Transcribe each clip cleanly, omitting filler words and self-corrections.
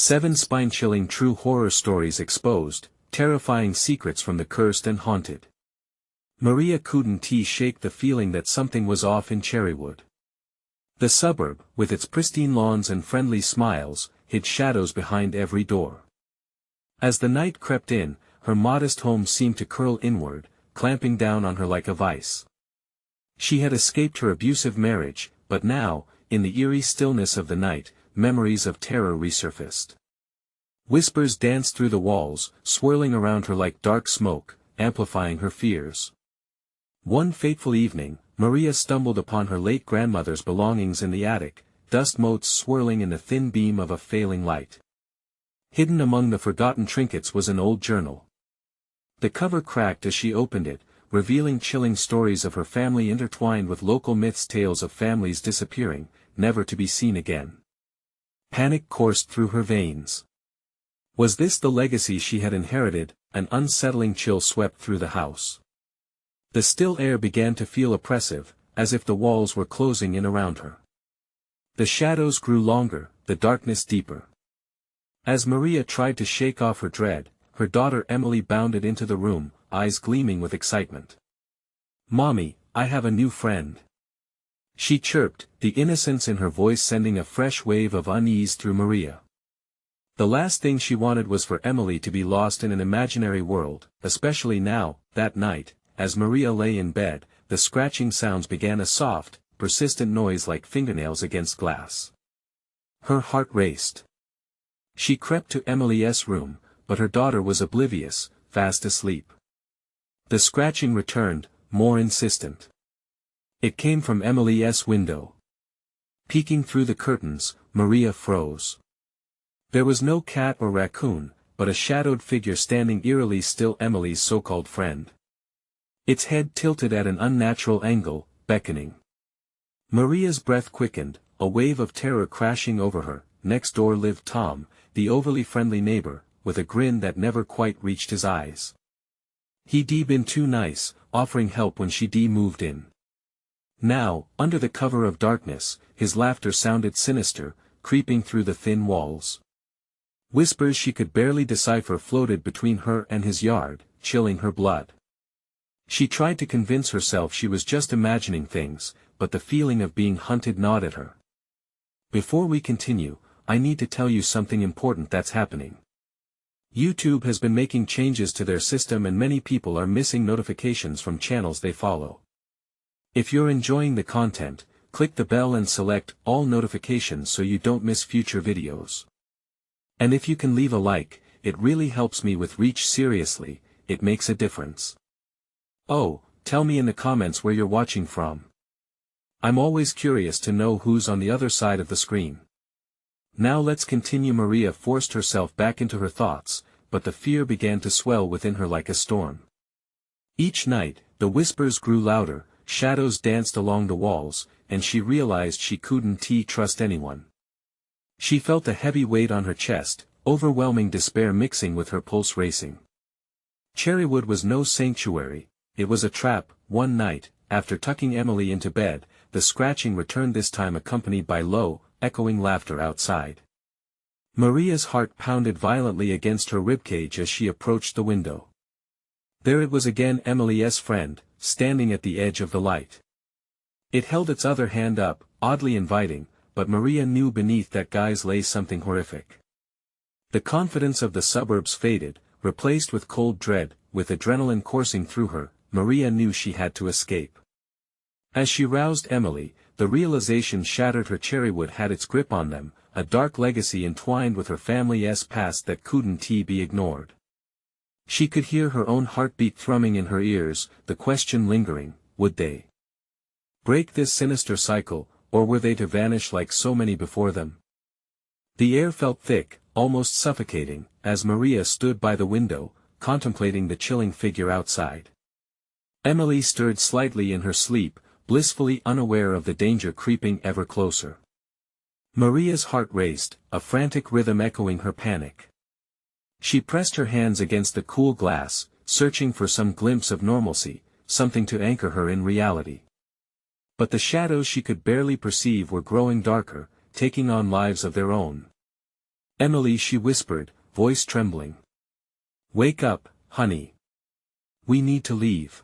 7 spine-chilling true horror stories exposed, terrifying secrets from the cursed and haunted. Maria couldn't shake the feeling that something was off in Cherrywood. The suburb, with its pristine lawns and friendly smiles, hid shadows behind every door. As the night crept in, her modest home seemed to curl inward, clamping down on her like a vice. She had escaped her abusive marriage, but now, in the eerie stillness of the night, memories of terror resurfaced. Whispers danced through the walls, swirling around her like dark smoke, amplifying her fears. One fateful evening, Maria stumbled upon her late grandmother's belongings in the attic, dust motes swirling in the thin beam of a failing light. Hidden among the forgotten trinkets was an old journal. The cover cracked as she opened it, revealing chilling stories of her family intertwined with local myths, tales of families disappearing, never to be seen again. Panic coursed through her veins. Was this the legacy she had inherited? An unsettling chill swept through the house. The still air began to feel oppressive, as if the walls were closing in around her. The shadows grew longer, the darkness deeper. As Maria tried to shake off her dread, her daughter Emily bounded into the room, eyes gleaming with excitement. "Mommy, I have a new friend," she chirped, the innocence in her voice sending a fresh wave of unease through Maria. The last thing she wanted was for Emily to be lost in an imaginary world, especially now. That night, as Maria lay in bed, the scratching sounds began, a soft, persistent noise like fingernails against glass. Her heart raced. She crept to Emily's room, but her daughter was oblivious, fast asleep. The scratching returned, more insistent. It came from Emily's window. Peeking through the curtains, Maria froze. There was no cat or raccoon, but a shadowed figure standing eerily still, Emily's so-called friend. Its head tilted at an unnatural angle, beckoning. Maria's breath quickened, a wave of terror crashing over her. Next door lived Tom, the overly friendly neighbor, with a grin that never quite reached his eyes. He'd been too nice, offering help when she moved in. Now, under the cover of darkness, his laughter sounded sinister, creeping through the thin walls. Whispers she could barely decipher floated between her and his yard, chilling her blood. She tried to convince herself she was just imagining things, but the feeling of being hunted gnawed at her. Before we continue, I need to tell you something important that's happening. YouTube has been making changes to their system and many people are missing notifications from channels they follow. If you're enjoying the content, click the bell and select all notifications so you don't miss future videos. And if you can leave a like, it really helps me with reach. Seriously, it makes a difference. Oh, tell me in the comments where you're watching from. I'm always curious to know who's on the other side of the screen. Now let's continue. Maria forced herself back into her thoughts, but the fear began to swell within her like a storm. Each night, the whispers grew louder, shadows danced along the walls, and she realized she couldn't trust anyone. She felt a heavy weight on her chest, overwhelming despair mixing with her pulse racing. Cherrywood was no sanctuary, it was a trap. One night, after tucking Emily into bed, the scratching returned, this time accompanied by low, echoing laughter outside. Maria's heart pounded violently against her ribcage as she approached the window. There it was again, Emily's friend, standing at the edge of the light. It held its other hand up, oddly inviting, but Maria knew beneath that gaze lay something horrific. The confidence of the suburbs faded, replaced with cold dread. With adrenaline coursing through her, Maria knew she had to escape. As she roused Emily, the realization shattered her. Cherrywood had its grip on them, a dark legacy entwined with her family's past that couldn't be ignored. She could hear her own heartbeat thrumming in her ears, the question lingering: would they break this sinister cycle, or were they to vanish like so many before them? The air felt thick, almost suffocating, as Maria stood by the window, contemplating the chilling figure outside. Emily stirred slightly in her sleep, blissfully unaware of the danger creeping ever closer. Maria's heart raced, a frantic rhythm echoing her panic. She pressed her hands against the cool glass, searching for some glimpse of normalcy, something to anchor her in reality. But the shadows she could barely perceive were growing darker, taking on lives of their own. Emily, she whispered, voice trembling. Wake up, honey. We need to leave.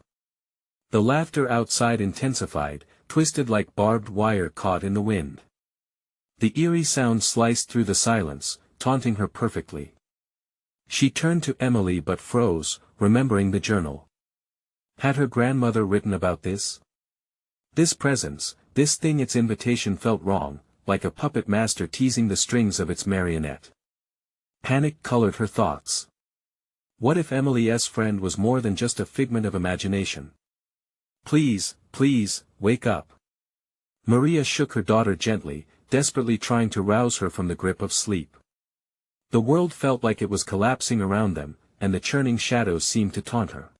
The laughter outside intensified, twisted like barbed wire caught in the wind. The eerie sound sliced through the silence, taunting her perfectly. She turned to Emily but froze, remembering the journal. Had her grandmother written about this? This presence, this thing, its invitation felt wrong, like a puppet master teasing the strings of its marionette. Panic colored her thoughts. What if Emily's friend was more than just a figment of imagination? Please, please, wake up. Maria shook her daughter gently, desperately trying to rouse her from the grip of sleep. The world felt like it was collapsing around them, and the churning shadows seemed to taunt her.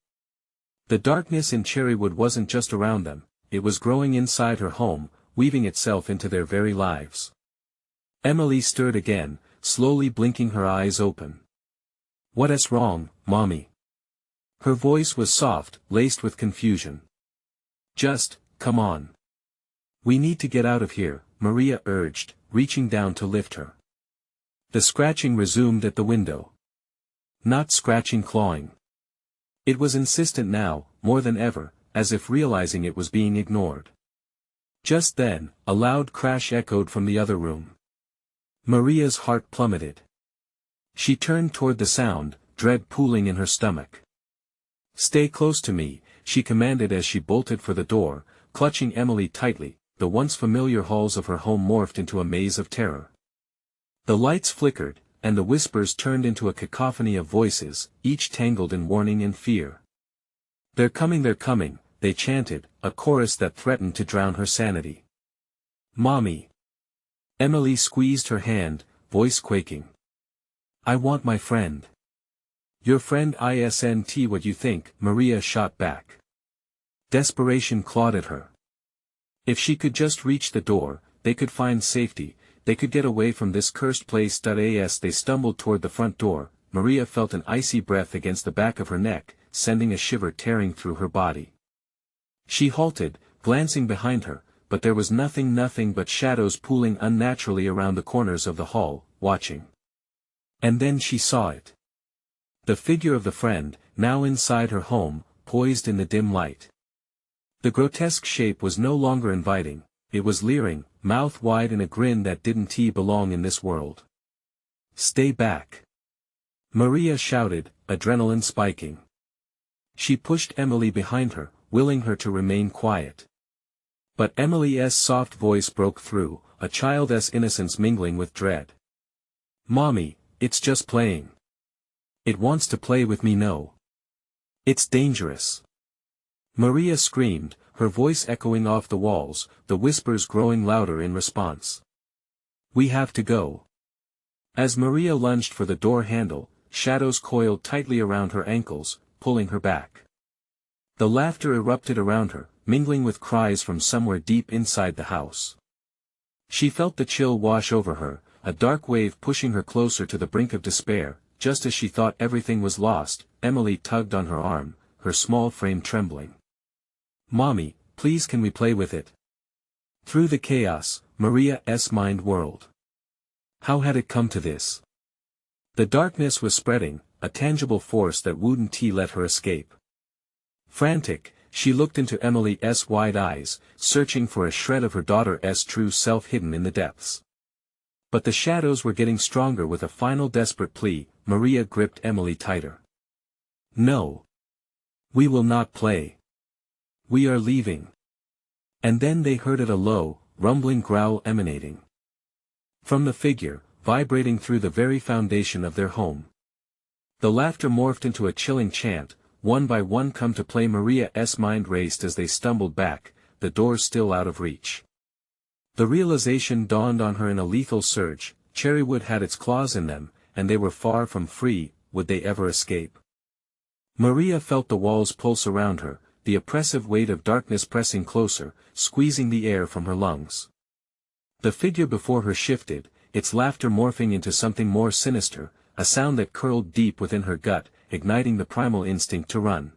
The darkness in Cherrywood wasn't just around them, it was growing inside her home, weaving itself into their very lives. Emily stirred again, slowly blinking her eyes open. What's wrong, Mommy? Her voice was soft, laced with confusion. Just, come on. We need to get out of here, Maria urged, reaching down to lift her. The scratching resumed at the window. Not scratching, clawing. It was insistent now, more than ever, as if realizing it was being ignored. Just then, a loud crash echoed from the other room. Maria's heart plummeted. She turned toward the sound, dread pooling in her stomach. Stay close to me, she commanded as she bolted for the door, clutching Emily tightly. The once familiar halls of her home morphed into a maze of terror. The lights flickered, and the whispers turned into a cacophony of voices, each tangled in warning and fear. They're coming, they chanted, a chorus that threatened to drown her sanity. Mommy. Emily squeezed her hand, voice quaking. I want my friend. Your friend isn't what you think, Maria shot back. Desperation clawed at her. If she could just reach the door, they could find safety, they could get away from this cursed place. As they stumbled toward the front door, Maria felt an icy breath against the back of her neck, sending a shiver tearing through her body. She halted, glancing behind her, but there was nothing but shadows pooling unnaturally around the corners of the hall, watching. And then she saw it. The figure of the friend, now inside her home, poised in the dim light. The grotesque shape was no longer inviting, it was leering, mouth wide in a grin that didn't belong in this world. Stay back. Maria shouted, adrenaline spiking. She pushed Emily behind her, willing her to remain quiet. But Emily's soft voice broke through, a child's innocence mingling with dread. Mommy, it's just playing. It wants to play with me. No. It's dangerous. Maria screamed, her voice echoing off the walls, the whispers growing louder in response. We have to go. As Maria lunged for the door handle, shadows coiled tightly around her ankles, pulling her back. The laughter erupted around her, mingling with cries from somewhere deep inside the house. She felt the chill wash over her, a dark wave pushing her closer to the brink of despair. Just as she thought everything was lost, Emily tugged on her arm, her small frame trembling. Mommy, please, can we play with it? Through the chaos, Maria's mind whirled. How had it come to this? The darkness was spreading, a tangible force that wouldn't let her escape. Frantic, she looked into Emily's wide eyes, searching for a shred of her daughter's true self hidden in the depths. But the shadows were getting stronger. With a final desperate plea, Maria gripped Emily tighter. No. We will not play. We are leaving. And then they heard a low, rumbling growl emanating from the figure, vibrating through the very foundation of their home. The laughter morphed into a chilling chant, one by one. Come to play. Maria's mind raced as they stumbled back, the doors still out of reach. The realization dawned on her in a lethal surge, Cherrywood had its claws in them, and they were far from free. Would they ever escape? Maria felt the walls pulse around her, the oppressive weight of darkness pressing closer, squeezing the air from her lungs. The figure before her shifted, its laughter morphing into something more sinister, a sound that curled deep within her gut, igniting the primal instinct to run.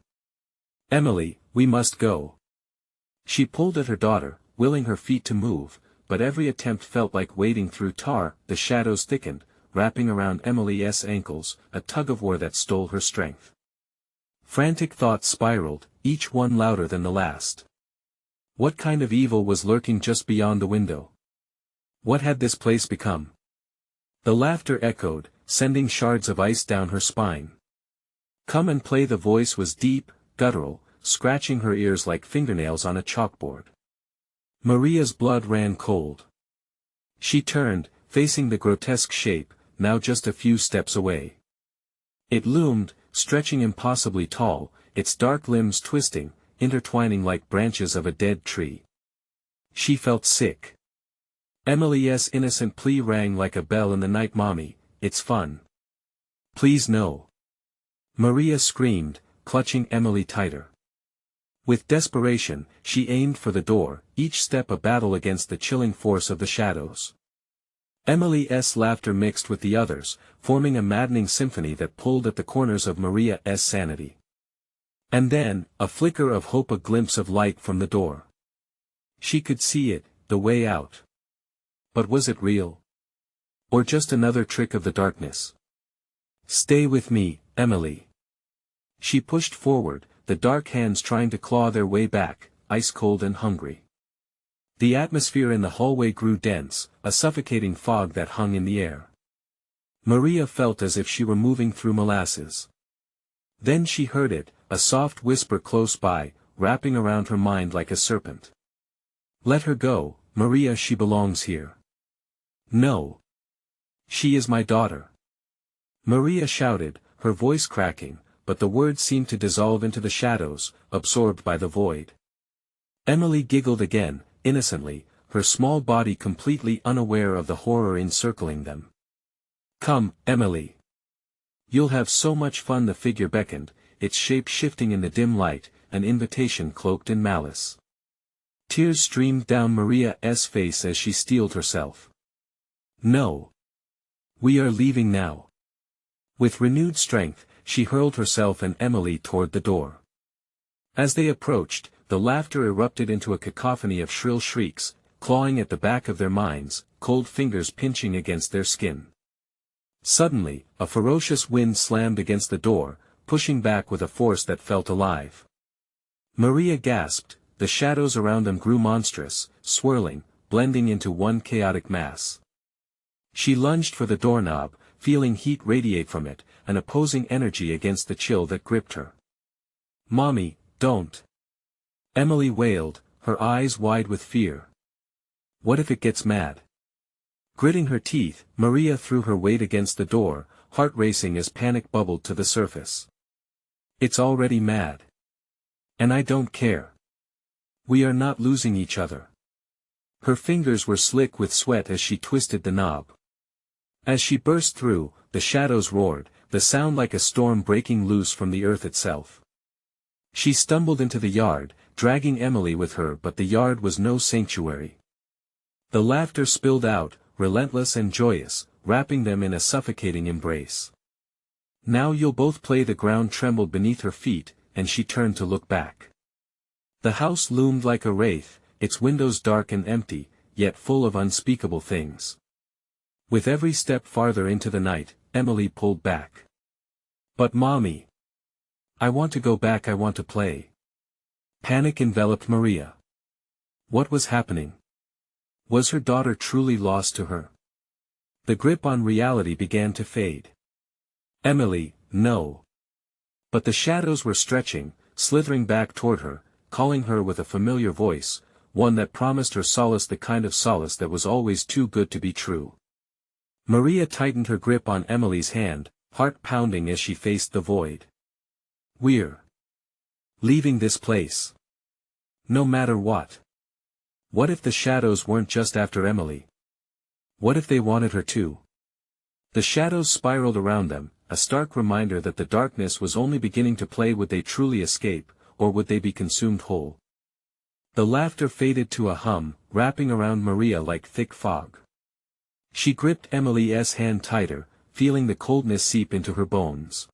Emily, we must go. She pulled at her daughter, willing her feet to move, but every attempt felt like wading through tar. The shadows thickened, wrapping around Emily's ankles, a tug-of-war that stole her strength. Frantic thoughts spiraled, each one louder than the last. What kind of evil was lurking just beyond the window? What had this place become? The laughter echoed, sending shards of ice down her spine. "Come and play." The voice was deep, guttural, scratching her ears like fingernails on a chalkboard. Maria's blood ran cold. She turned, facing the grotesque shape, now just a few steps away. It loomed, stretching impossibly tall, its dark limbs twisting, intertwining like branches of a dead tree. She felt sick. Emily's innocent plea rang like a bell in the night. "Mommy, it's fun. Please no." Maria screamed, clutching Emily tighter. With desperation, she aimed for the door, each step a battle against the chilling force of the shadows. Emily's laughter mixed with the others, forming a maddening symphony that pulled at the corners of Maria's sanity. And then, a flicker of hope, a glimpse of light from the door. She could see it, the way out. But was it real? Or just another trick of the darkness? "Stay with me, Emily." She pushed forward, the dark hands trying to claw their way back, ice-cold and hungry. The atmosphere in the hallway grew dense, a suffocating fog that hung in the air. Maria felt as if she were moving through molasses. Then she heard it, a soft whisper close by, wrapping around her mind like a serpent. "Let her go, Maria, she belongs here." "No. She is my daughter." Maria shouted, her voice cracking, but the words seemed to dissolve into the shadows, absorbed by the void. Emily giggled again, innocently, her small body completely unaware of the horror encircling them. "Come, Emily. You'll have so much fun." The figure beckoned, its shape shifting in the dim light, an invitation cloaked in malice. Tears streamed down Maria's face as she steeled herself. "No. We are leaving now." With renewed strength, she hurled herself and Emily toward the door. As they approached, the laughter erupted into a cacophony of shrill shrieks, clawing at the back of their minds, cold fingers pinching against their skin. Suddenly, a ferocious wind slammed against the door, pushing back with a force that felt alive. Maria gasped, the shadows around them grew monstrous, swirling, blending into one chaotic mass. She lunged for the doorknob, feeling heat radiate from it, an opposing energy against the chill that gripped her. "Mommy, don't!" Emily wailed, her eyes wide with fear. "What if it gets mad?" Gritting her teeth, Maria threw her weight against the door, heart racing as panic bubbled to the surface. "It's already mad. And I don't care. We are not losing each other." Her fingers were slick with sweat as she twisted the knob. As she burst through, the shadows roared, the sound like a storm breaking loose from the earth itself. She stumbled into the yard, dragging Emily with her, but the yard was no sanctuary. The laughter spilled out, relentless and joyous, wrapping them in a suffocating embrace. "Now you'll both play." The ground trembled beneath her feet, and she turned to look back. The house loomed like a wraith, its windows dark and empty, yet full of unspeakable things. With every step farther into the night, Emily pulled back. "But Mommy! I want to go back, I want to play." Panic enveloped Maria. What was happening? Was her daughter truly lost to her? The grip on reality began to fade. "Emily, no." But the shadows were stretching, slithering back toward her, calling her with a familiar voice, one that promised her solace, the kind of solace that was always too good to be true. Maria tightened her grip on Emily's hand, heart pounding as she faced the void. "We're leaving this place. No matter what." What if the shadows weren't just after Emily? What if they wanted her too? The shadows spiraled around them, a stark reminder that the darkness was only beginning to play. Would they truly escape, or would they be consumed whole? The laughter faded to a hum, wrapping around Maria like thick fog. She gripped Emily's hand tighter, feeling the coldness seep into her bones.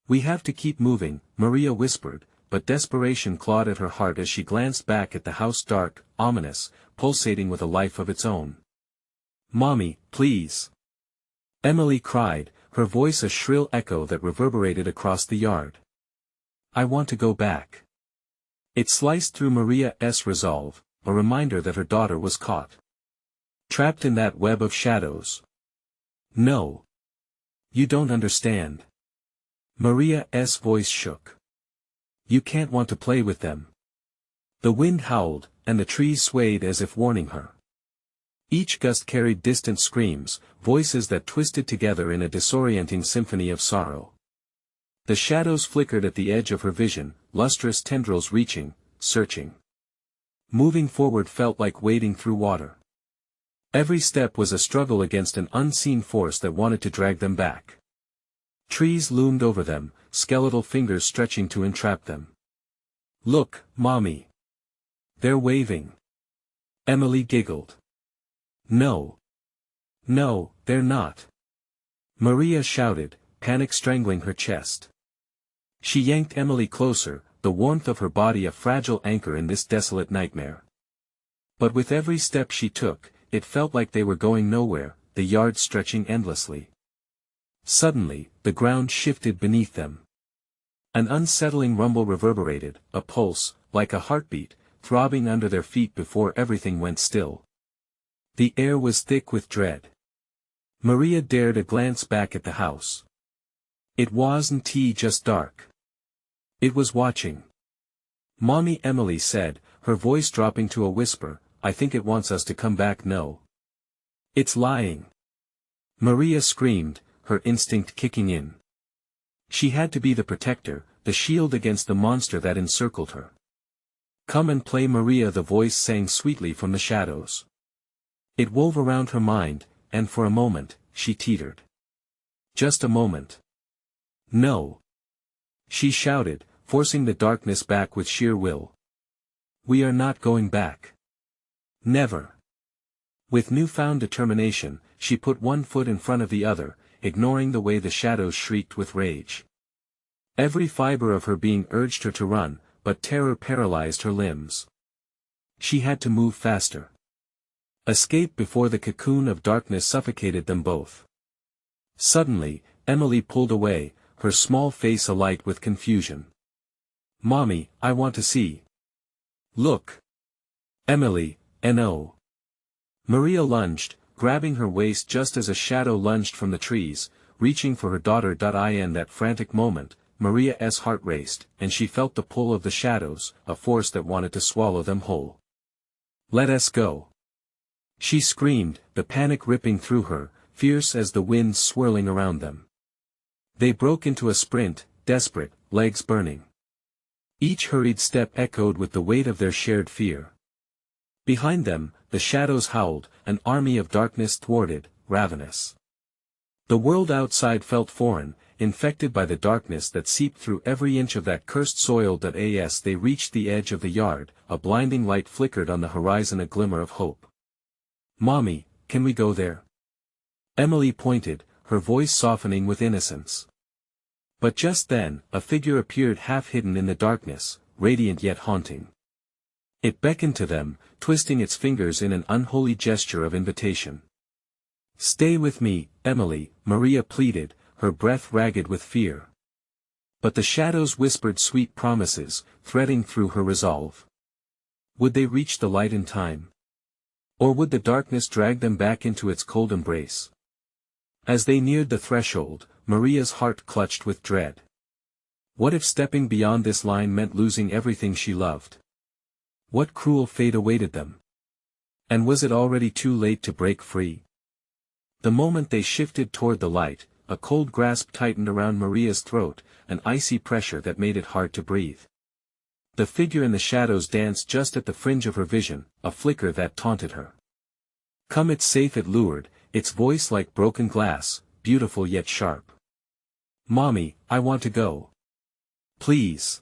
"We have to keep moving," Maria whispered, but desperation clawed at her heart as she glanced back at the house, dark, ominous, pulsating with a life of its own. "Mommy, please." Emily cried, her voice a shrill echo that reverberated across the yard. I want to go back. It sliced through Maria's resolve, a reminder that her daughter was caught. Trapped in that web of shadows. No. You don't understand. Maria's voice shook. You can't want to play with them. The wind howled, and the trees swayed as if warning her. Each gust carried distant screams, voices that twisted together in a disorienting symphony of sorrow. The shadows flickered at the edge of her vision, lustrous tendrils reaching, searching. Moving forward felt like wading through water. Every step was a struggle against an unseen force that wanted to drag them back. Trees loomed over them, skeletal fingers stretching to entrap them. Look, Mommy. They're waving. Emily giggled. No. No, they're not. Maria shouted, panic strangling her chest. She yanked Emily closer, the warmth of her body a fragile anchor in this desolate nightmare. But with every step she took, it felt like they were going nowhere, the yard stretching endlessly. Suddenly, the ground shifted beneath them. An unsettling rumble reverberated, a pulse, like a heartbeat, throbbing under their feet before everything went still. The air was thick with dread. Maria dared a glance back at the house. It wasn't just dark. It was watching. Mommy, Emily said, her voice dropping to a whisper, I think it wants us to come back. No. It's lying. Maria screamed, her instinct kicking in. She had to be the protector, the shield against the monster that encircled her. Come and play, Maria, the voice sang sweetly from the shadows. It wove around her mind, and for a moment, she teetered. Just a moment. No. She shouted, forcing the darkness back with sheer will. We are not going back. Never. With newfound determination, she put one foot in front of the other, ignoring the way the shadows shrieked with rage. Every fiber of her being urged her to run, but terror paralyzed her limbs. She had to move faster. Escape before the cocoon of darkness suffocated them both. Suddenly, Emily pulled away, her small face alight with confusion. Mommy, I want to see. Look. Emily, no. Maria lunged, grabbing her waist just as a shadow lunged from the trees, reaching for her daughter. In that frantic moment, Maria's heart raced, and she felt the pull of the shadows, a force that wanted to swallow them whole. Let us go. She screamed, the panic ripping through her, fierce as the winds swirling around them. They broke into a sprint, desperate, legs burning. Each hurried step echoed with the weight of their shared fear. Behind them, the shadows howled, an army of darkness thwarted, ravenous. The world outside felt foreign, infected by the darkness that seeped through every inch of that cursed soil. As they reached the edge of the yard, a blinding light flickered on the horizon, a glimmer of hope. Mommy, can we go there? Emily pointed, her voice softening with innocence. But just then, a figure appeared half hidden in the darkness, radiant yet haunting. It beckoned to them, twisting its fingers in an unholy gesture of invitation. Stay with me, Emily, Maria pleaded, her breath ragged with fear. But the shadows whispered sweet promises, threading through her resolve. Would they reach the light in time? Or would the darkness drag them back into its cold embrace? As they neared the threshold, Maria's heart clutched with dread. What if stepping beyond this line meant losing everything she loved? What cruel fate awaited them? And was it already too late to break free? The moment they shifted toward the light, a cold grasp tightened around Maria's throat, an icy pressure that made it hard to breathe. The figure in the shadows danced just at the fringe of her vision, a flicker that taunted her. Come, it's safe, it lured, its voice like broken glass, beautiful yet sharp. Mommy, I want to go. Please.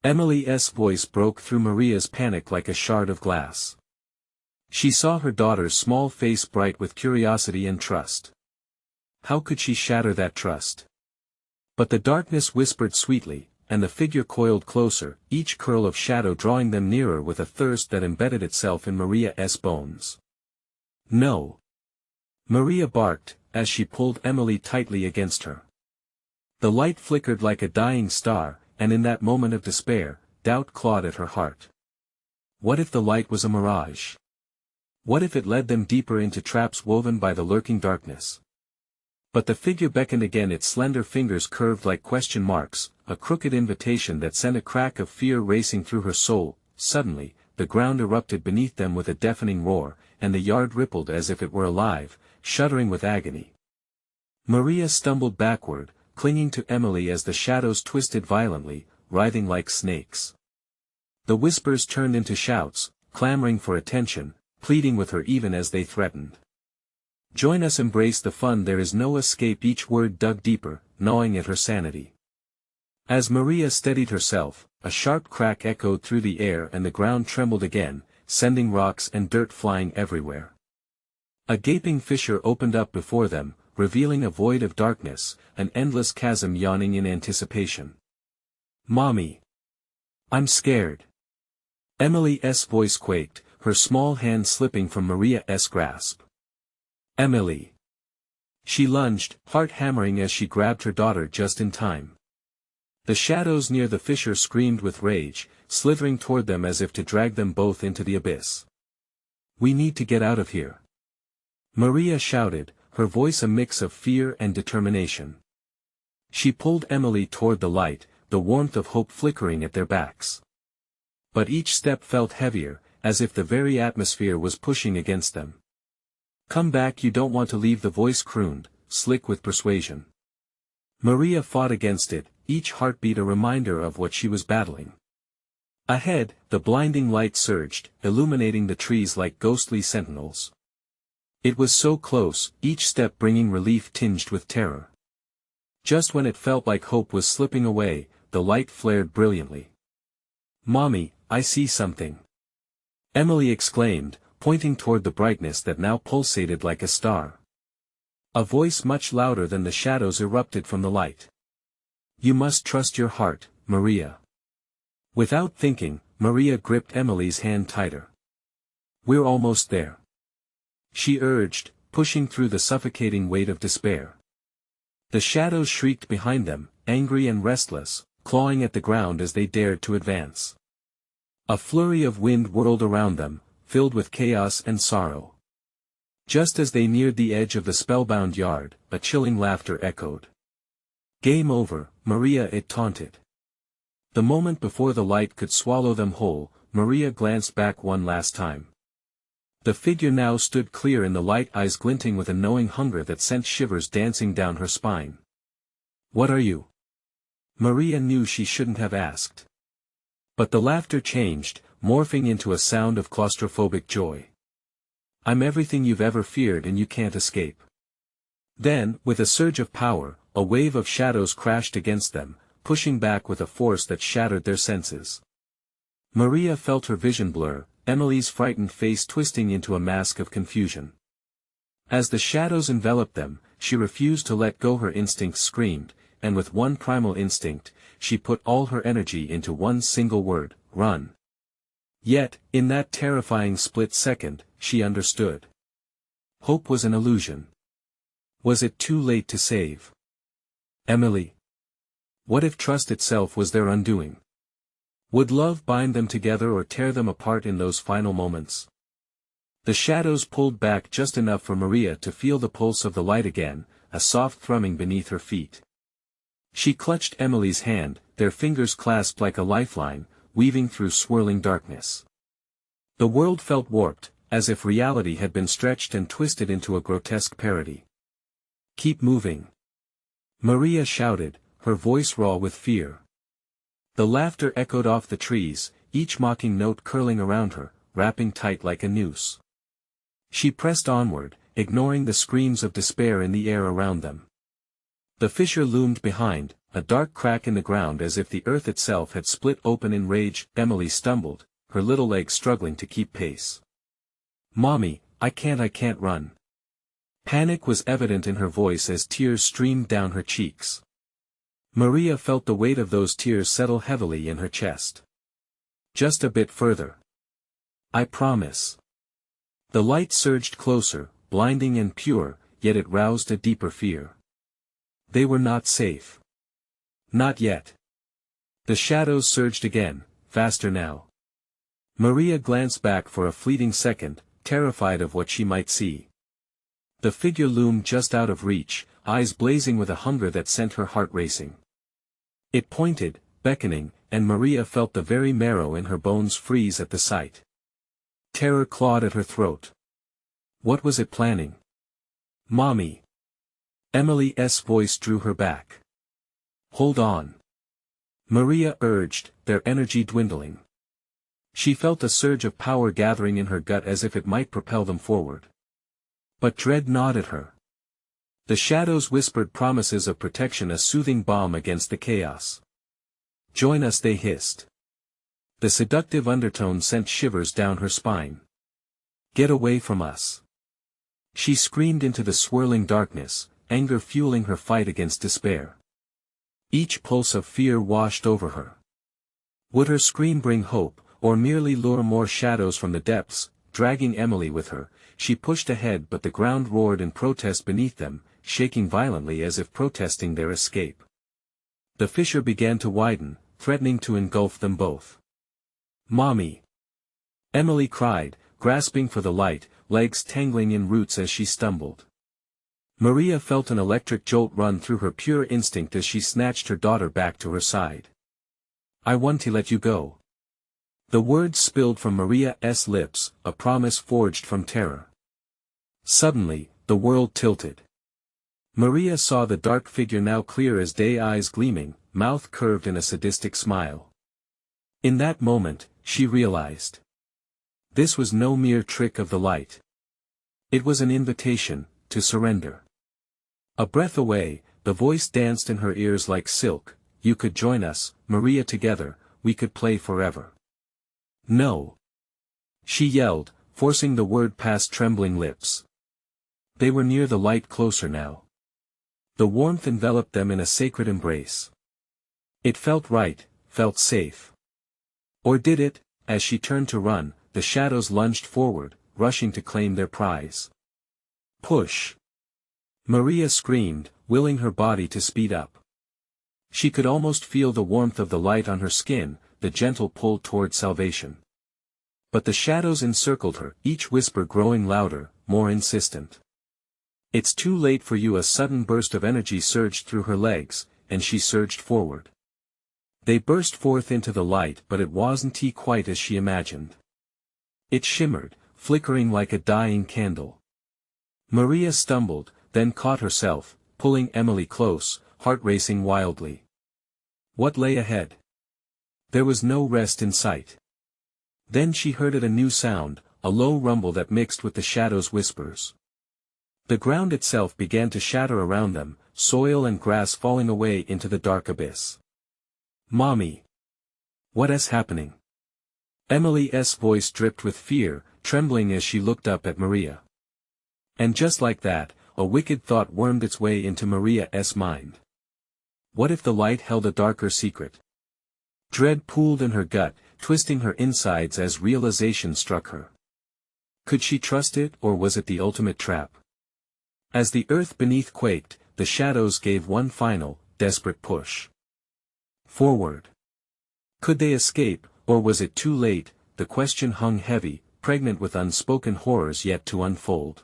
Emily's voice broke through Maria's panic like a shard of glass. She saw her daughter's small face bright with curiosity and trust. How could she shatter that trust? But the darkness whispered sweetly, and the figure coiled closer, each curl of shadow drawing them nearer with a thirst that embedded itself in Maria's bones. No. Maria barked, as she pulled Emily tightly against her. The light flickered like a dying star, and in that moment of despair, doubt clawed at her heart. What if the light was a mirage? What if it led them deeper into traps woven by the lurking darkness? But the figure beckoned again, its slender fingers curved like question marks, a crooked invitation that sent a crack of fear racing through her soul. Suddenly, the ground erupted beneath them with a deafening roar, and the yard rippled as if it were alive, shuddering with agony. Maria stumbled backward, clinging to Emily as the shadows twisted violently, writhing like snakes. The whispers turned into shouts, clamoring for attention, pleading with her even as they threatened. Join us, embrace the fun, there is no escape, each word dug deeper, gnawing at her sanity. As Maria steadied herself, a sharp crack echoed through the air and the ground trembled again, sending rocks and dirt flying everywhere. A gaping fissure opened up before them, revealing a void of darkness, an endless chasm yawning in anticipation. "Mommy! I'm scared." Emily's voice quaked, her small hand slipping from Maria's grasp. "Emily!" She lunged, heart hammering as she grabbed her daughter just in time. The shadows near the fissure screamed with rage, slithering toward them as if to drag them both into the abyss. "We need to get out of here," Maria shouted, her voice a mix of fear and determination. She pulled Emily toward the light, the warmth of hope flickering at their backs. But each step felt heavier, as if the very atmosphere was pushing against them. "Come back, you don't want to leave," the voice crooned, slick with persuasion. Maria fought against it, each heartbeat a reminder of what she was battling. Ahead, the blinding light surged, illuminating the trees like ghostly sentinels. It was so close, each step bringing relief tinged with terror. Just when it felt like hope was slipping away, the light flared brilliantly. "Mommy, I see something!" Emily exclaimed, pointing toward the brightness that now pulsated like a star. A voice much louder than the shadows erupted from the light. "You must trust your heart, Maria." Without thinking, Maria gripped Emily's hand tighter. "We're almost there," she urged, pushing through the suffocating weight of despair. The shadows shrieked behind them, angry and restless, clawing at the ground as they dared to advance. A flurry of wind whirled around them, filled with chaos and sorrow. Just as they neared the edge of the spellbound yard, a chilling laughter echoed. "Game over, Maria," it taunted. The moment before the light could swallow them whole, Maria glanced back one last time. The figure now stood clear in the light, eyes glinting with a knowing hunger that sent shivers dancing down her spine. "What are you?" Maria knew she shouldn't have asked. But the laughter changed, morphing into a sound of claustrophobic joy. "I'm everything you've ever feared and you can't escape." Then, with a surge of power, a wave of shadows crashed against them, pushing back with a force that shattered their senses. Maria felt her vision blur, Emily's frightened face twisting into a mask of confusion. As the shadows enveloped them, she refused to let go. Her instincts screamed, and with one primal instinct, she put all her energy into one single word: run. Yet, in that terrifying split second, she understood. Hope was an illusion. Was it too late to save Emily? What if trust itself was their undoing? Would love bind them together or tear them apart in those final moments? The shadows pulled back just enough for Maria to feel the pulse of the light again, a soft thrumming beneath her feet. She clutched Emily's hand, their fingers clasped like a lifeline, weaving through swirling darkness. The world felt warped, as if reality had been stretched and twisted into a grotesque parody. "Keep moving," Maria shouted, her voice raw with fear. The laughter echoed off the trees, each mocking note curling around her, wrapping tight like a noose. She pressed onward, ignoring the screams of despair in the air around them. The fissure loomed behind, a dark crack in the ground as if the earth itself had split open in rage. Emily stumbled, her little legs struggling to keep pace. "Mommy, I can't run." Panic was evident in her voice as tears streamed down her cheeks. Maria felt the weight of those tears settle heavily in her chest. "Just a bit further. I promise." The light surged closer, blinding and pure, yet it roused a deeper fear. They were not safe. Not yet. The shadows surged again, faster now. Maria glanced back for a fleeting second, terrified of what she might see. The figure loomed just out of reach, eyes blazing with a hunger that sent her heart racing. It pointed, beckoning, and Maria felt the very marrow in her bones freeze at the sight. Terror clawed at her throat. What was it planning? Mommy. Emily's voice drew her back. Hold on. Maria urged, their energy dwindling. She felt a surge of power gathering in her gut as if it might propel them forward. But dread gnawed at her. The shadows whispered promises of protection, a soothing balm against the chaos. Join us, they hissed. The seductive undertone sent shivers down her spine. Get away from us. She screamed into the swirling darkness, anger fueling her fight against despair. Each pulse of fear washed over her. Would her scream bring hope, or merely lure more shadows from the depths? Dragging Emily with her, she pushed ahead, but the ground roared in protest beneath them, shaking violently as if protesting their escape. The fissure began to widen, threatening to engulf them both. Mommy! Emily cried, grasping for the light, legs tangling in roots as she stumbled. Maria felt an electric jolt run through her pure instinct as she snatched her daughter back to her side. I want to let you go. The words spilled from Maria's lips, a promise forged from terror. Suddenly, the world tilted. Maria saw the dark figure now clear as day, eyes gleaming, mouth curved in a sadistic smile. In that moment, she realized. This was no mere trick of the light. It was an invitation, to surrender. A breath away, the voice danced in her ears like silk. You could join us, Maria, together, we could play forever. No. She yelled, forcing the word past trembling lips. They were near the light, closer now. The warmth enveloped them in a sacred embrace. It felt right, felt safe. Or did it? As she turned to run, the shadows lunged forward, rushing to claim their prize. Push! Maria screamed, willing her body to speed up. She could almost feel the warmth of the light on her skin, the gentle pull toward salvation. But the shadows encircled her, each whisper growing louder, more insistent. It's too late for you. A sudden burst of energy surged through her legs, and she surged forward. They burst forth into the light, but it wasn't quite as she imagined. It shimmered, flickering like a dying candle. Maria stumbled, then caught herself, pulling Emily close, heart racing wildly. What lay ahead? There was no rest in sight. Then she heard a new sound, a low rumble that mixed with the shadows' whispers. The ground itself began to shatter around them, soil and grass falling away into the dark abyss. Mommy! What is happening? Emily's voice dripped with fear, trembling as she looked up at Maria. And just like that, a wicked thought wormed its way into Maria's mind. What if the light held a darker secret? Dread pooled in her gut, twisting her insides as realization struck her. Could she trust it, or was it the ultimate trap? As the earth beneath quaked, the shadows gave one final, desperate push. Forward. Could they escape, or was it too late? The question hung heavy, pregnant with unspoken horrors yet to unfold.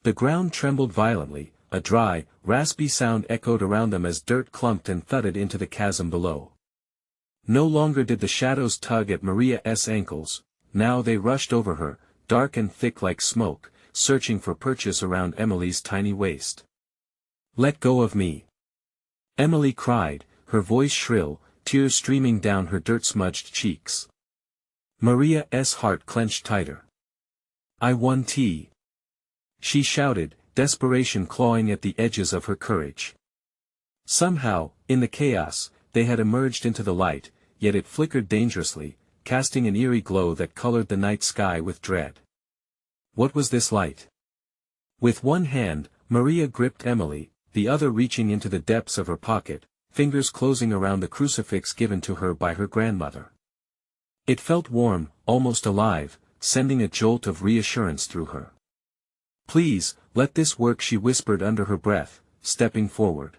The ground trembled violently, a dry, raspy sound echoed around them as dirt clumped and thudded into the chasm below. No longer did the shadows tug at Maria's ankles, now they rushed over her, dark and thick like smoke, searching for purchase around Emily's tiny waist. Let go of me! Emily cried, her voice shrill, tears streaming down her dirt-smudged cheeks. Maria's heart clenched tighter. I want tea! She shouted, desperation clawing at the edges of her courage. Somehow, in the chaos, they had emerged into the light, yet it flickered dangerously, casting an eerie glow that colored the night sky with dread. What was this light? With one hand, Maria gripped Emily, the other reaching into the depths of her pocket, fingers closing around the crucifix given to her by her grandmother. It felt warm, almost alive, sending a jolt of reassurance through her. Please, let this work, she whispered under her breath, stepping forward.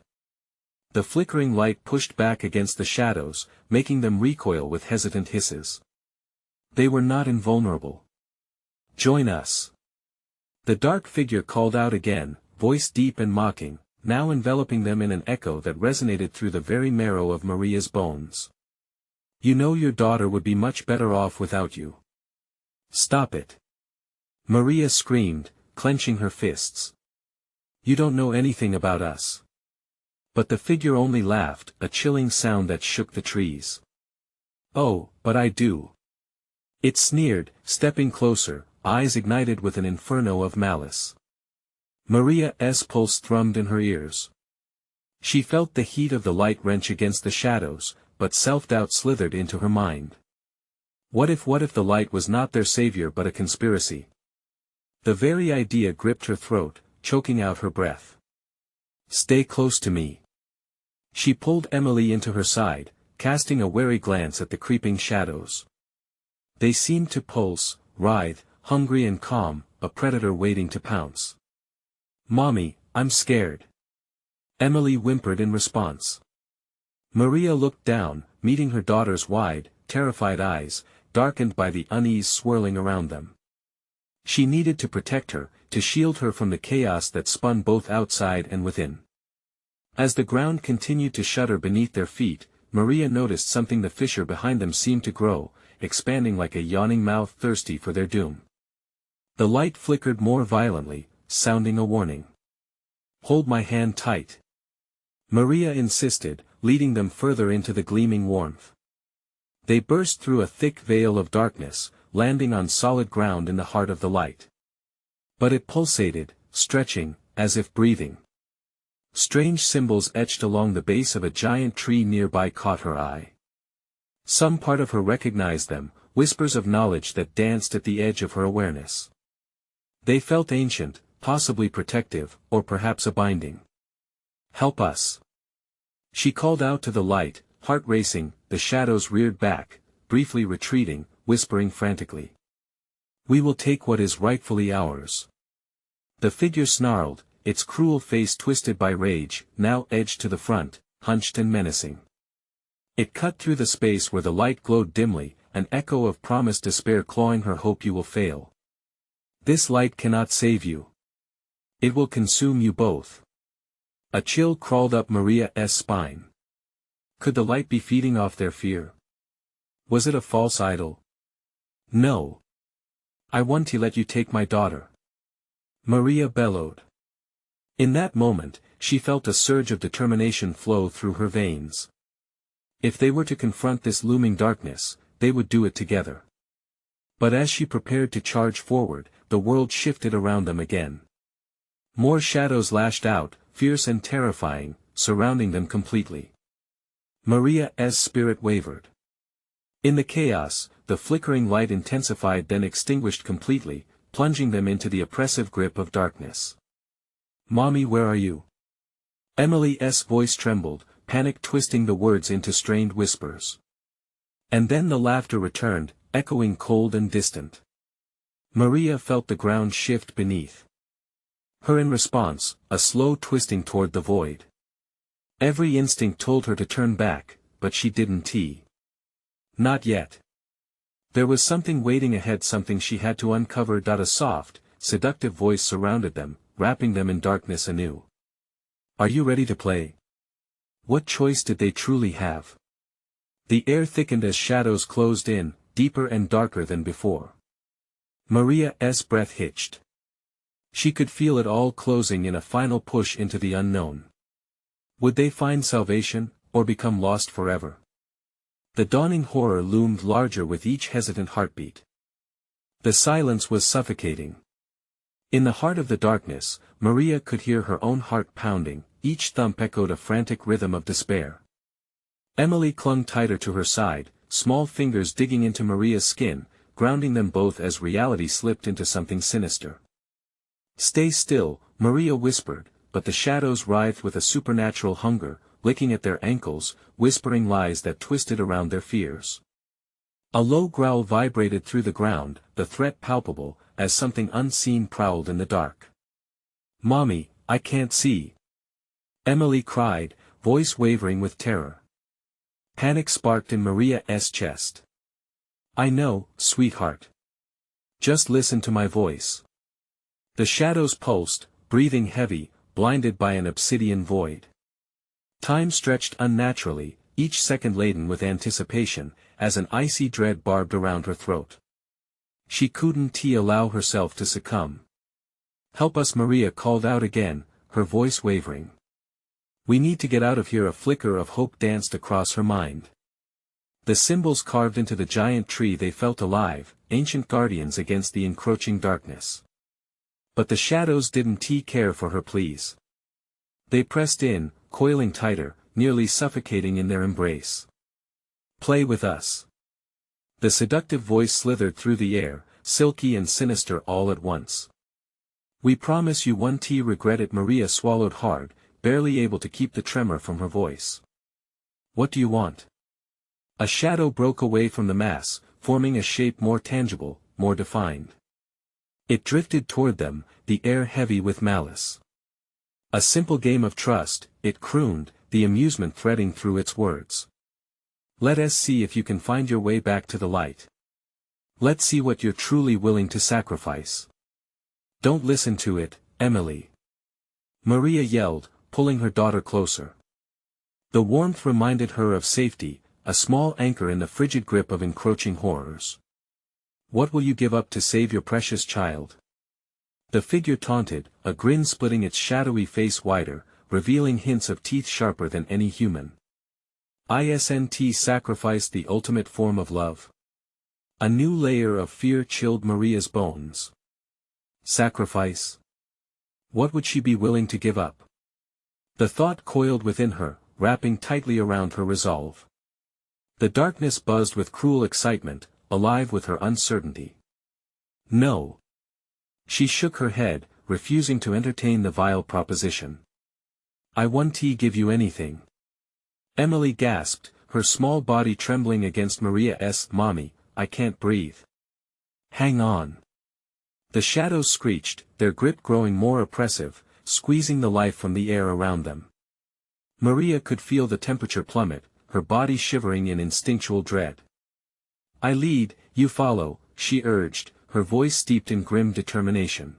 The flickering light pushed back against the shadows, making them recoil with hesitant hisses. They were not invulnerable. Join us. The dark figure called out again, voice deep and mocking, now enveloping them in an echo that resonated through the very marrow of Maria's bones. You know your daughter would be much better off without you. Stop it. Maria screamed, clenching her fists. You don't know anything about us. But the figure only laughed, a chilling sound that shook the trees. Oh, but I do. It sneered, stepping closer, eyes ignited with an inferno of malice. Maria's pulse thrummed in her ears. She felt the heat of the light wrench against the shadows, but self-doubt slithered into her mind. What if the light was not their savior but a conspiracy? The very idea gripped her throat, choking out her breath. Stay close to me. She pulled Emily into her side, casting a wary glance at the creeping shadows. They seemed to pulse, writhe, hungry and calm, a predator waiting to pounce. Mommy, I'm scared. Emily whimpered in response. Maria looked down, meeting her daughter's wide, terrified eyes, darkened by the unease swirling around them. She needed to protect her, to shield her from the chaos that spun both outside and within. As the ground continued to shudder beneath their feet, Maria noticed something. The fissure behind them seemed to grow, expanding like a yawning mouth thirsty for their doom. The light flickered more violently, sounding a warning. Hold my hand tight. Maria insisted, leading them further into the gleaming warmth. They burst through a thick veil of darkness, landing on solid ground in the heart of the light. But it pulsated, stretching, as if breathing. Strange symbols etched along the base of a giant tree nearby caught her eye. Some part of her recognized them, whispers of knowledge that danced at the edge of her awareness. They felt ancient, possibly protective, or perhaps a binding. Help us. She called out to the light, heart racing. The shadows reared back, briefly retreating, whispering frantically. We will take what is rightfully ours. The figure snarled, its cruel face twisted by rage, now edged to the front, hunched and menacing. It cut through the space where the light glowed dimly, an echo of promised despair clawing her hope. You will fail. This light cannot save you. It will consume you both. A chill crawled up Maria's spine. Could the light be feeding off their fear? Was it a false idol? No. I want to let you take my daughter. Maria bellowed. In that moment, she felt a surge of determination flow through her veins. If they were to confront this looming darkness, they would do it together. But as she prepared to charge forward, the world shifted around them again. More shadows lashed out, fierce and terrifying, surrounding them completely. Maria's spirit wavered. In the chaos, the flickering light intensified then extinguished completely, plunging them into the oppressive grip of darkness. Mommy, where are you? Emily's voice trembled, panic twisting the words into strained whispers. And then the laughter returned, echoing cold and distant. Maria felt the ground shift beneath her. In response, a slow twisting toward the void. Every instinct told her to turn back, but she didn't. Not yet. There was something waiting ahead, something she had to uncover. A soft, seductive voice surrounded them, wrapping them in darkness anew. Are you ready to play? What choice did they truly have? The air thickened as shadows closed in, deeper and darker than before. Maria's breath hitched. She could feel it all closing in a final push into the unknown. Would they find salvation, or become lost forever? The dawning horror loomed larger with each hesitant heartbeat. The silence was suffocating. In the heart of the darkness, Maria could hear her own heart pounding, each thump echoed a frantic rhythm of despair. Emily clung tighter to her side, small fingers digging into Maria's skin, grounding them both as reality slipped into something sinister. Stay still, Maria whispered, but the shadows writhed with a supernatural hunger, licking at their ankles, whispering lies that twisted around their fears. A low growl vibrated through the ground, the threat palpable, as something unseen prowled in the dark. Mommy, I can't see. Emily cried, voice wavering with terror. Panic sparked in Maria's chest. I know, sweetheart. Just listen to my voice. The shadows pulsed, breathing heavy, blinded by an obsidian void. Time stretched unnaturally, each second laden with anticipation, as an icy dread barbed around her throat. She couldn't allow herself to succumb. Help us, Maria called out again, her voice wavering. We need to get out of here. A flicker of hope danced across her mind. The symbols carved into the giant tree they felt alive, ancient guardians against the encroaching darkness. But the shadows didn't care for her pleas. They pressed in, coiling tighter, nearly suffocating in their embrace. Play with us. The seductive voice slithered through the air, silky and sinister all at once. We promise you one regret it. Maria swallowed hard, barely able to keep the tremor from her voice. What do you want? A shadow broke away from the mass, forming a shape more tangible, more defined. It drifted toward them, the air heavy with malice. A simple game of trust, it crooned, the amusement threading through its words. Let us see if you can find your way back to the light. Let's see what you're truly willing to sacrifice. Don't listen to it, Emily. Maria yelled, pulling her daughter closer. The warmth reminded her of safety, a small anchor in the frigid grip of encroaching horrors. What will you give up to save your precious child? The figure taunted, a grin splitting its shadowy face wider, revealing hints of teeth sharper than any human. Isn't sacrifice the ultimate form of love? A new layer of fear chilled Maria's bones. Sacrifice? What would she be willing to give up? The thought coiled within her, wrapping tightly around her resolve. The darkness buzzed with cruel excitement, alive with her uncertainty. No. She shook her head, refusing to entertain the vile proposition. I won't give you anything. Emily gasped, her small body trembling against Maria's. Mommy, I can't breathe. Hang on. The shadows screeched, their grip growing more oppressive, squeezing the life from the air around them. Maria could feel the temperature plummet, her body shivering in instinctual dread. I lead, you follow, she urged, her voice steeped in grim determination.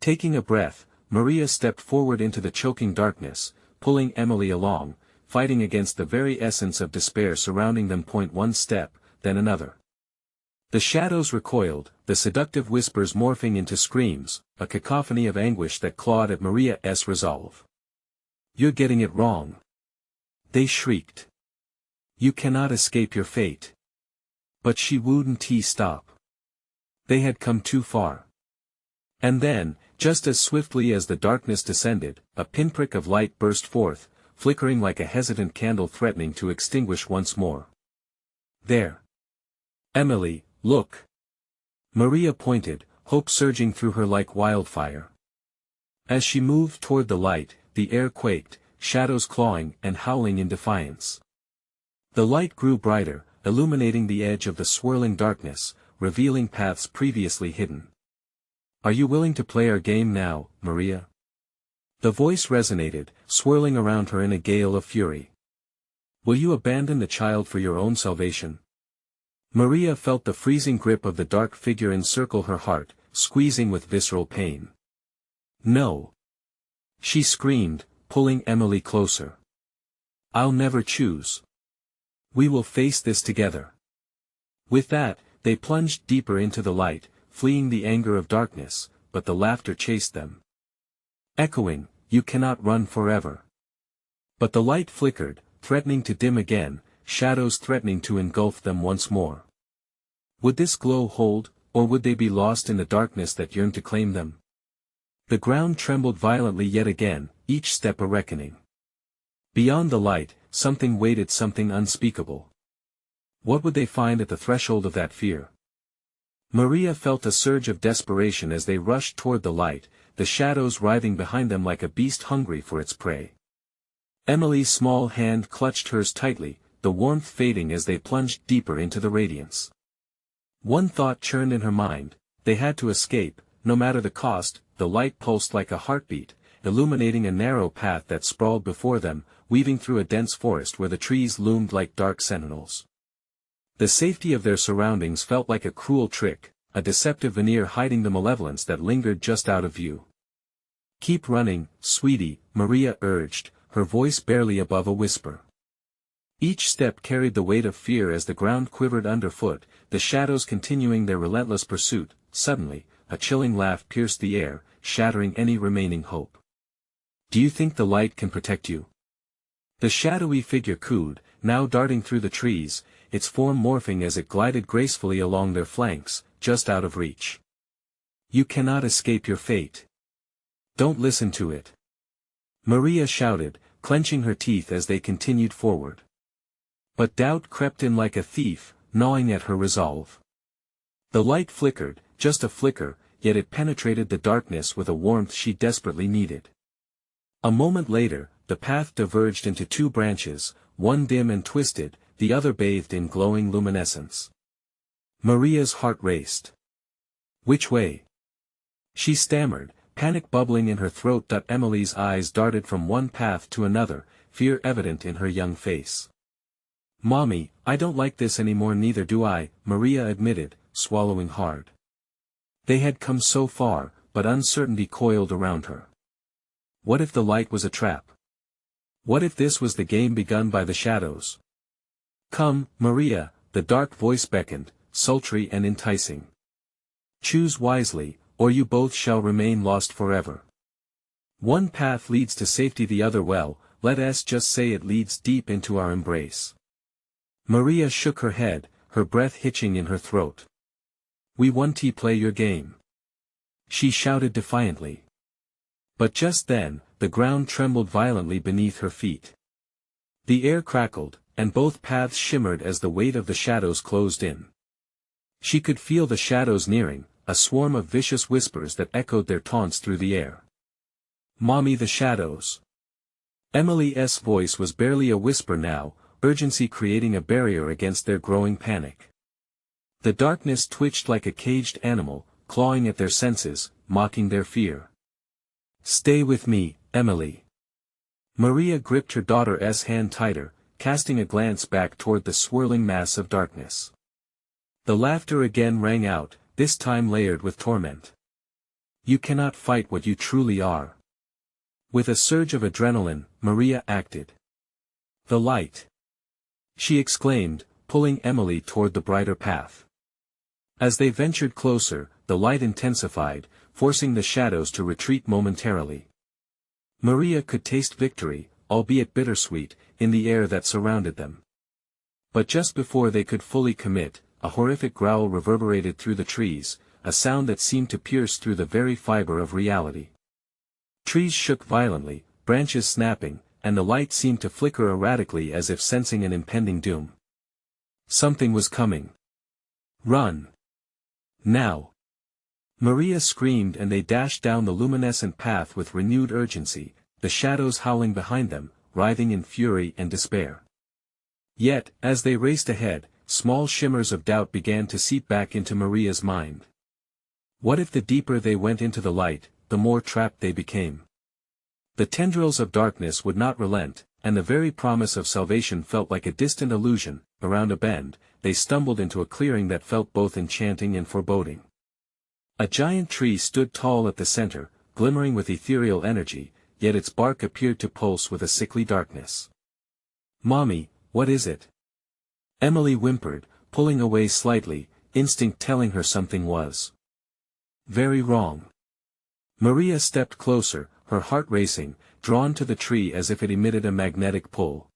Taking a breath, Maria stepped forward into the choking darkness, pulling Emily along, fighting against the very essence of despair surrounding them. One step, then another. The shadows recoiled, the seductive whispers morphing into screams, a cacophony of anguish that clawed at Maria's resolve. You're getting it wrong. They shrieked. You cannot escape your fate. But she wouldn't stop. They had come too far. And then, just as swiftly as the darkness descended, a pinprick of light burst forth, flickering like a hesitant candle threatening to extinguish once more. There. Emily, look. Maria pointed, hope surging through her like wildfire. As she moved toward the light, the air quaked, shadows clawing and howling in defiance. The light grew brighter, illuminating the edge of the swirling darkness, revealing paths previously hidden. Are you willing to play our game now, Maria? The voice resonated, swirling around her in a gale of fury. Will you abandon the child for your own salvation? Maria felt the freezing grip of the dark figure encircle her heart, squeezing with visceral pain. No. She screamed, pulling Emily closer. I'll never choose. We will face this together. With that, they plunged deeper into the light, fleeing the anger of darkness, but the laughter chased them. Echoing, you cannot run forever. But the light flickered, threatening to dim again, shadows threatening to engulf them once more. Would this glow hold, or would they be lost in the darkness that yearned to claim them? The ground trembled violently yet again, each step a reckoning. Beyond the light, something waited, something unspeakable. What would they find at the threshold of that fear? Maria felt a surge of desperation as they rushed toward the light, the shadows writhing behind them like a beast hungry for its prey. Emily's small hand clutched hers tightly, the warmth fading as they plunged deeper into the radiance. One thought churned in her mind: they had to escape, no matter the cost, the light pulsed like a heartbeat, illuminating a narrow path that sprawled before them, weaving through a dense forest where the trees loomed like dark sentinels. The safety of their surroundings felt like a cruel trick, a deceptive veneer hiding the malevolence that lingered just out of view. "Keep running, sweetie," Maria urged, her voice barely above a whisper. Each step carried the weight of fear as the ground quivered underfoot, the shadows continuing their relentless pursuit. Suddenly, a chilling laugh pierced the air, shattering any remaining hope. "Do you think the light can protect you?" The shadowy figure cooed, now darting through the trees, its form morphing as it glided gracefully along their flanks, just out of reach. "You cannot escape your fate. Don't listen to it," Maria shouted, clenching her teeth as they continued forward. But doubt crept in like a thief, gnawing at her resolve. The light flickered, just a flicker, yet it penetrated the darkness with a warmth she desperately needed. A moment later, the path diverged into two branches, one dim and twisted, the other bathed in glowing luminescence. Maria's heart raced. "Which way?" she stammered, panic bubbling in her throat. Emily's eyes darted from one path to another, fear evident in her young face. "Mommy, I don't like this anymore." "Neither do I," Maria admitted, swallowing hard. They had come so far, but uncertainty coiled around her. What if the light was a trap? What if this was the game begun by the shadows? "Come, Maria," the dark voice beckoned, sultry and enticing. "Choose wisely, or you both shall remain lost forever. One path leads to safety, the other, well, let us just say it leads deep into our embrace." Maria shook her head, her breath hitching in her throat. "We want to play your game," she shouted defiantly. But just then, the ground trembled violently beneath her feet. The air crackled, and both paths shimmered as the weight of the shadows closed in. She could feel the shadows nearing, a swarm of vicious whispers that echoed their taunts through the air. "Mommy, the shadows!" Emily's voice was barely a whisper now, urgency creating a barrier against their growing panic. The darkness twitched like a caged animal, clawing at their senses, mocking their fear. "Stay with me, Emily." Maria gripped her daughter's hand tighter, casting a glance back toward the swirling mass of darkness. The laughter again rang out, this time layered with torment. "You cannot fight what you truly are." With a surge of adrenaline, Maria acted. "The light!" she exclaimed, pulling Emily toward the brighter path. As they ventured closer, the light intensified, forcing the shadows to retreat momentarily. Maria could taste victory, albeit bittersweet, in the air that surrounded them. But just before they could fully commit, a horrific growl reverberated through the trees, a sound that seemed to pierce through the very fiber of reality. Trees shook violently, branches snapping, and the light seemed to flicker erratically as if sensing an impending doom. Something was coming. "Run! Now!" Maria screamed, and they dashed down the luminescent path with renewed urgency, the shadows howling behind them, writhing in fury and despair. Yet, as they raced ahead, small shimmers of doubt began to seep back into Maria's mind. What if the deeper they went into the light, the more trapped they became? The tendrils of darkness would not relent, and the very promise of salvation felt like a distant illusion. Around a bend, they stumbled into a clearing that felt both enchanting and foreboding. A giant tree stood tall at the center, glimmering with ethereal energy, yet its bark appeared to pulse with a sickly darkness. "Mommy, what is it?" Emily whimpered, pulling away slightly, instinct telling her something was very wrong. Maria stepped closer, her heart racing, drawn to the tree as if it emitted a magnetic pull.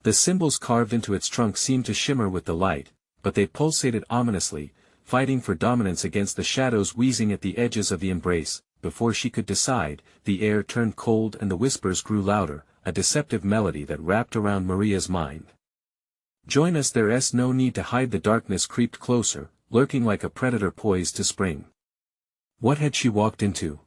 The symbols carved into its trunk seemed to shimmer with the light, but they pulsated ominously, fighting for dominance against the shadows wheezing at the edges of the embrace. Before she could decide, the air turned cold and the whispers grew louder, a deceptive melody that wrapped around Maria's mind. "Join us, there's no need to hide." The darkness creeped closer, lurking like a predator poised to spring. What had she walked into?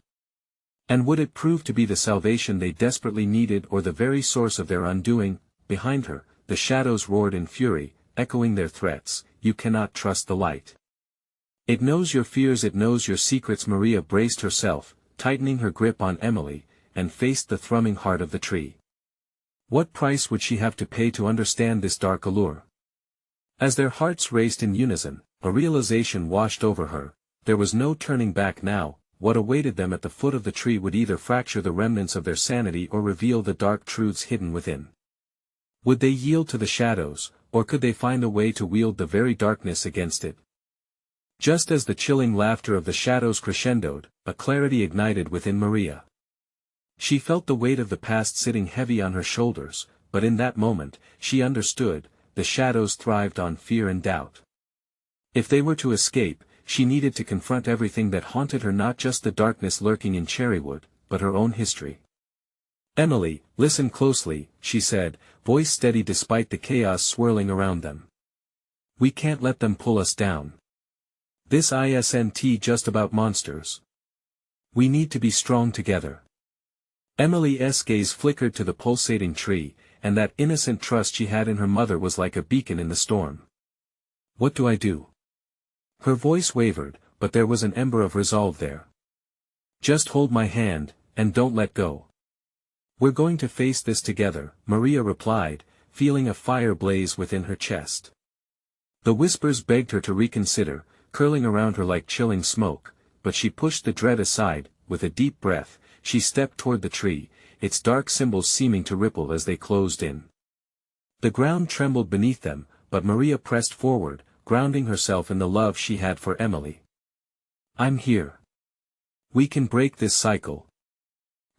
And would it prove to be the salvation they desperately needed, or the very source of their undoing? Behind her, the shadows roared in fury, echoing their threats. "You cannot trust the light. It knows your fears, it knows your secrets." Maria braced herself, tightening her grip on Emily, and faced the thrumming heart of the tree. What price would she have to pay to understand this dark allure? As their hearts raced in unison, a realization washed over her. There was no turning back now. What awaited them at the foot of the tree would either fracture the remnants of their sanity or reveal the dark truths hidden within. Would they yield to the shadows, or could they find a way to wield the very darkness against it? Just as the chilling laughter of the shadows crescendoed, a clarity ignited within Maria. She felt the weight of the past sitting heavy on her shoulders, but in that moment, she understood, the shadows thrived on fear and doubt. If they were to escape, she needed to confront everything that haunted her, not just the darkness lurking in Cherrywood, but her own history. "Emily, listen closely," she said, voice steady despite the chaos swirling around them. "We can't let them pull us down. This isn't just about monsters. We need to be strong together." Emily's gaze flickered to the pulsating tree, and that innocent trust she had in her mother was like a beacon in the storm. "What do I do?" Her voice wavered, but there was an ember of resolve there. "Just hold my hand, and don't let go. We're going to face this together," Maria replied, feeling a fire blaze within her chest. The whispers begged her to reconsider, curling around her like chilling smoke, but she pushed the dread aside. With a deep breath, she stepped toward the tree, its dark symbols seeming to ripple as they closed in. The ground trembled beneath them, but Maria pressed forward, grounding herself in the love she had for Emily. "I'm here. We can break this cycle."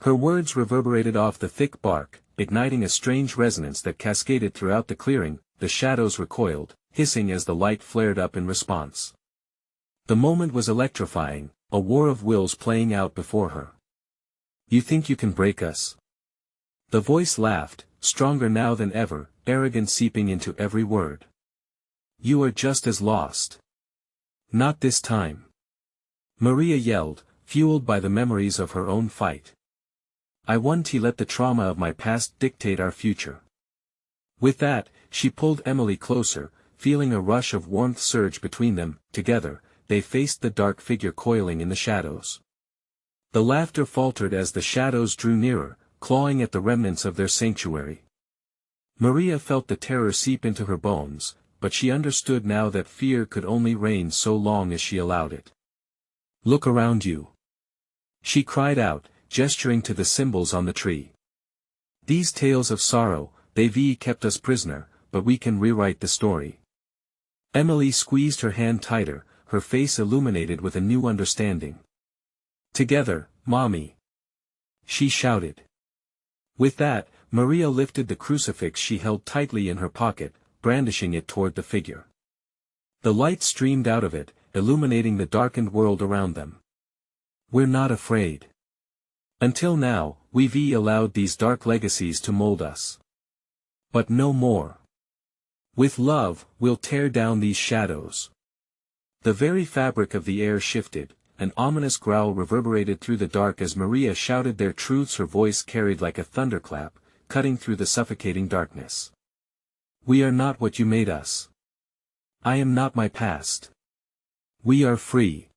Her words reverberated off the thick bark, igniting a strange resonance that cascaded throughout the clearing. The shadows recoiled, hissing as the light flared up in response. The moment was electrifying, a war of wills playing out before her. "You think you can break us?" The voice laughed, stronger now than ever, arrogance seeping into every word. "You are just as lost." "Not this time," Maria yelled, fueled by the memories of her own fight. "I won't let the trauma of my past dictate our future." With that, she pulled Emily closer, feeling a rush of warmth surge between them. Together, they faced the dark figure coiling in the shadows. The laughter faltered as the shadows drew nearer, clawing at the remnants of their sanctuary. Maria felt the terror seep into her bones, but she understood now that fear could only reign so long as she allowed it. "Look around you," she cried out, gesturing to the symbols on the tree. "These tales of sorrow, they've kept us prisoner, but we can rewrite the story." Emily squeezed her hand tighter, her face illuminated with a new understanding. "Together, Mommy!" she shouted. With that, Maria lifted the crucifix she held tightly in her pocket, brandishing it toward the figure. The light streamed out of it, illuminating the darkened world around them. "We're not afraid. Until now, we've allowed these dark legacies to mold us. But no more. With love, we'll tear down these shadows." The very fabric of the air shifted, an ominous growl reverberated through the dark as Maria shouted their truths. Her voice carried like a thunderclap, cutting through the suffocating darkness. "We are not what you made us. I am not my past. We are free."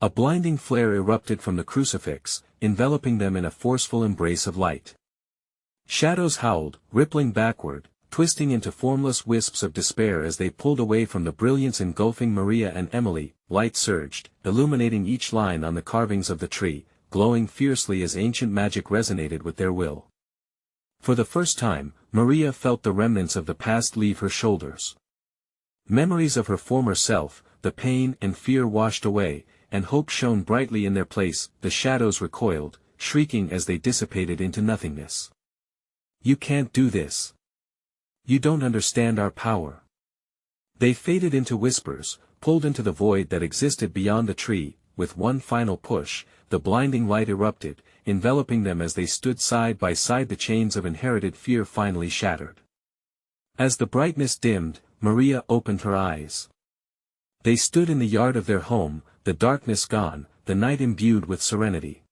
A blinding flare erupted from the crucifix, enveloping them in a forceful embrace of light. Shadows howled, rippling backward, twisting into formless wisps of despair as they pulled away from the brilliance engulfing Maria and Emily. Light surged, illuminating each line on the carvings of the tree, glowing fiercely as ancient magic resonated with their will. For the first time, Maria felt the remnants of the past leave her shoulders. Memories of her former self, the pain and fear washed away, and hope shone brightly in their place. The shadows recoiled, shrieking as they dissipated into nothingness. "You can't do this. You don't understand our power." They faded into whispers, pulled into the void that existed beyond the tree. With one final push, the blinding light erupted, enveloping them as they stood side by side. The chains of inherited fear finally shattered. As the brightness dimmed, Maria opened her eyes. They stood in the yard of their home, the darkness gone, the night imbued with serenity.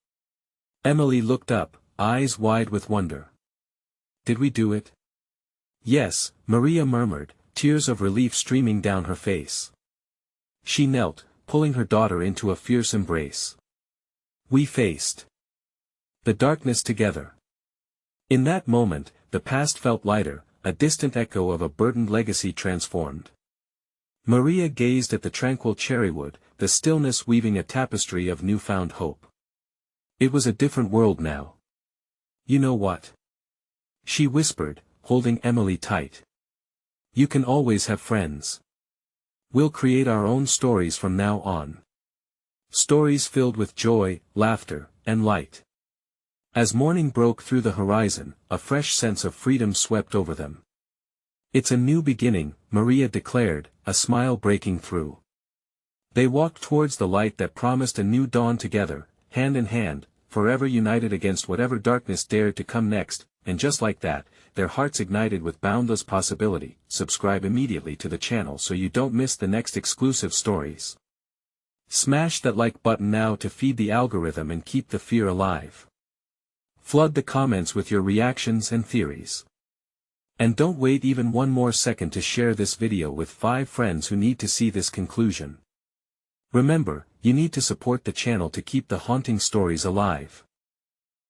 Emily looked up, eyes wide with wonder. "Did we do it?" "Yes," Maria murmured, tears of relief streaming down her face. She knelt, pulling her daughter into a fierce embrace. We faced the darkness together. In that moment, the past felt lighter, a distant echo of a burdened legacy transformed. Maria gazed at the tranquil cherrywood, the stillness weaving a tapestry of newfound hope. It was a different world now. You know what? She whispered, holding Emily tight. You can always have friends. We'll create our own stories from now on. Stories filled with joy, laughter, and light. As morning broke through the horizon, a fresh sense of freedom swept over them. It's a new beginning, Maria declared, a smile breaking through. They walked towards the light that promised a new dawn together, hand in hand, forever united against whatever darkness dared to come next, and just like that, their hearts ignited with boundless possibility. Subscribe immediately to the channel so you don't miss the next exclusive stories. Smash that like button now to feed the algorithm and keep the fear alive. Flood the comments with your reactions and theories. And don't wait even one more second to share this video with 5 friends who need to see this conclusion. Remember, you need to support the channel to keep the haunting stories alive.